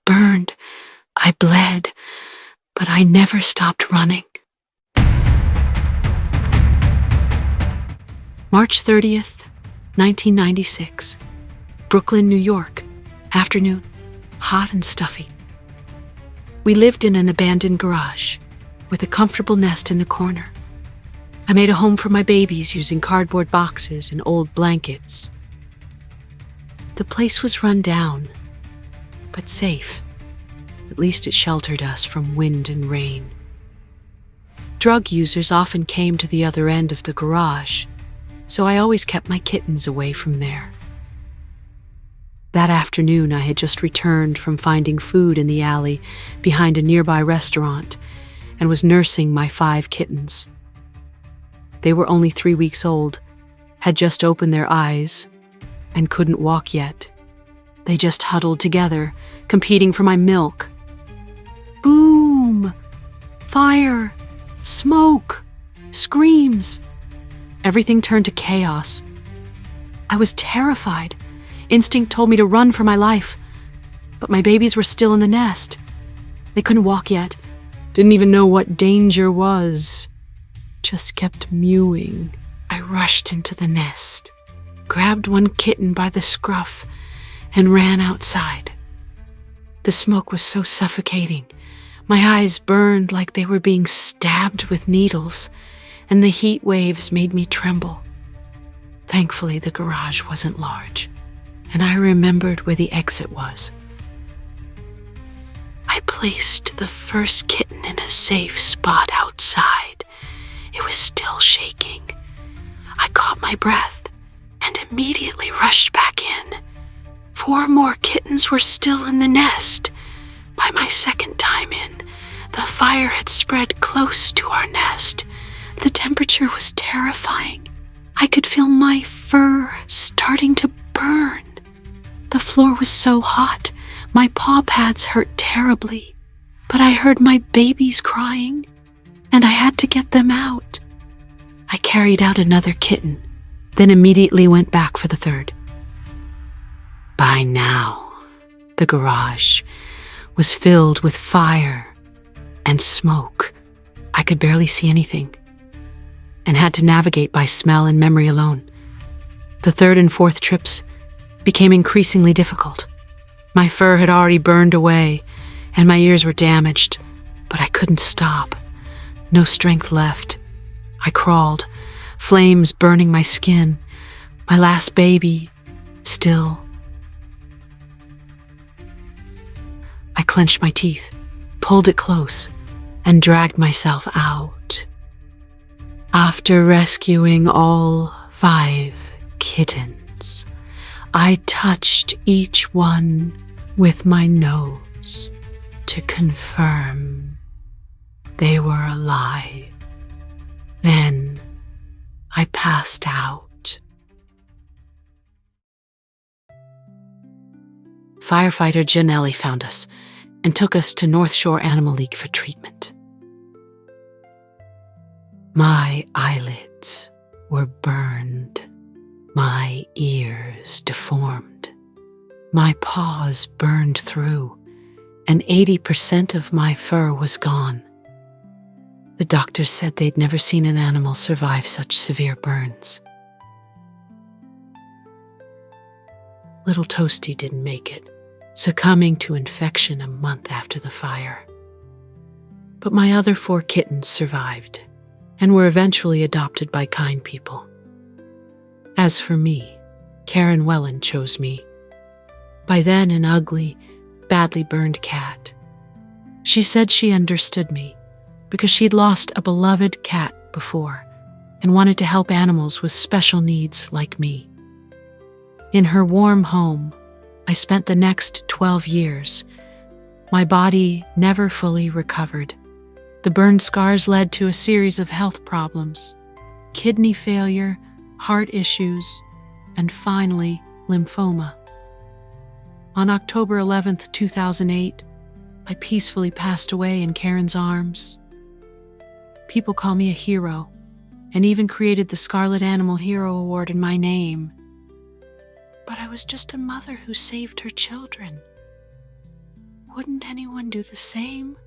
burned, I bled, but I never stopped running. March 30th, 1996. Brooklyn, New York. Afternoon. Hot and stuffy. We lived in an abandoned garage, with a comfortable nest in the corner. I made a home for my babies using cardboard boxes and old blankets. The place was run down, but safe. At least it sheltered us from wind and rain. Drug users often came to the other end of the garage, so I always kept my kittens away from there. That afternoon, I had just returned from finding food in the alley behind a nearby restaurant and was nursing my 5 kittens. They were only 3 weeks old, had just opened their eyes, and couldn't walk yet. They just huddled together, competing for my milk. Boom! Fire! Smoke! Screams! Everything turned to chaos. I was terrified. Instinct told me to run for my life, but my babies were still in the nest. They couldn't walk yet, didn't even know what danger was. Just kept mewing. I rushed into the nest, grabbed one kitten by the scruff, and ran outside. The smoke was so suffocating. My eyes burned like they were being stabbed with needles, and the heat waves made me tremble. Thankfully, the garage wasn't large, and I remembered where the exit was. I placed the first kitten in a safe spot outside. It was still shaking. I caught my breath and immediately rushed back in. 4 more kittens were still in the nest. By my second time in, the fire had spread close to our nest. The temperature was terrifying. I could feel my fur starting to burn. The floor was so hot, my paw pads hurt terribly. But I heard my babies crying, and I had to get them out. I carried out another kitten, then immediately went back for the 3rd. By now, the garage was filled with fire and smoke. I could barely see anything, and had to navigate by smell and memory alone. The 3rd and 4th trips became increasingly difficult. My fur had already burned away, and my ears were damaged, but I couldn't stop. No strength left. I crawled, flames burning my skin. My last baby, still. I clenched my teeth, pulled it close, and dragged myself out. After rescuing all 5 kittens, I touched each one with my nose to confirm they were alive. Then I passed out. Firefighter Giannelli found us and took us to North Shore Animal League for treatment. My eyelids were burned, my ears deformed, my paws burned through, and 80% of my fur was gone. The doctors said they'd never seen an animal survive such severe burns. Little Toasty didn't make it, succumbing to infection a month after the fire. But my other 4 kittens survived and were eventually adopted by kind people. As for me, Karen Wellen chose me. By then an ugly, badly burned cat. She said she understood me because she'd lost a beloved cat before and wanted to help animals with special needs like me. In her warm home, I spent the next 12 years. My body never fully recovered. The burn scars led to a series of health problems: kidney failure, heart issues, and finally, lymphoma. On October 11th, 2008, I peacefully passed away in Karen's arms. People call me a hero, and even created the Scarlett Animal Hero Award in my name. But I was just a mother who saved her children. Wouldn't anyone do the same?